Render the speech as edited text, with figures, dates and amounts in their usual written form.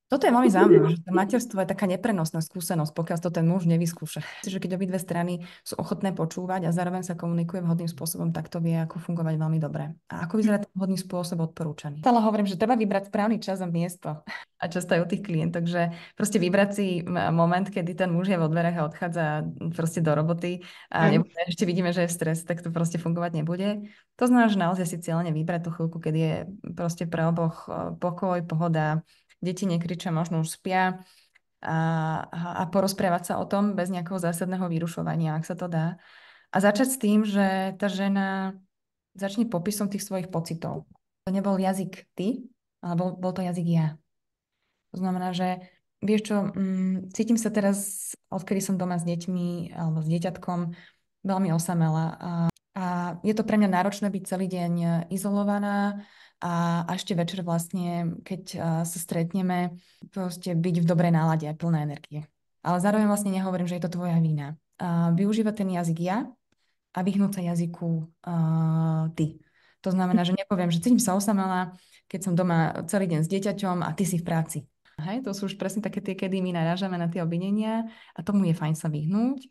Toto je veľmi zaujímavé, že to materstvo je taká neprenosná skúsenosť, pokiaľ to ten muž nevyskúša. Čiže keď obidve strany sú ochotné počúvať a zároveň sa komunikuje vhodným spôsobom, tak to vie ako fungovať veľmi dobre. A ako vyzerá ten vhodný spôsob odporúčaný? Stále hovorím, že treba vybrať správny čas a miesto. A často aj u tých klientov, že proste vybrať si moment, kedy ten muž je vo dverách a odchádza proste do roboty a Mm. ešte vidíme, že je v strese, tak to proste fungovať nebude. To znamená, že naozaj si cieľene vybrať tú chvíľku, kedy je proste pre oboch pokoj, pohoda, deti nekričia, možno už spia a porozprávať sa o tom bez nejakého zásadného vyrušovania, ak sa to dá. A začať s tým, že tá žena začne popisom tých svojich pocitov. To nebol jazyk ty, ale bol to jazyk ja. To znamená, že vieš čo, cítim sa teraz, odkedy som doma s deťmi alebo s dieťatkom, veľmi osamelá. A je to pre mňa náročné byť celý deň izolovaná a ešte večer vlastne, keď sa stretneme, proste byť v dobrej nálade a plná energie. Ale zároveň vlastne nehovorím, že je to tvoja vina. Využívať ten jazyk ja a vyhnúť sa jazyku ty. To znamená, že nepoviem, že cítim sa osamelá, keď som doma celý deň s dieťaťom a ty si v práci. Hej, to sú už presne také tie, kedy my narážame na tie obvinenia a tomu je fajn sa vyhnúť.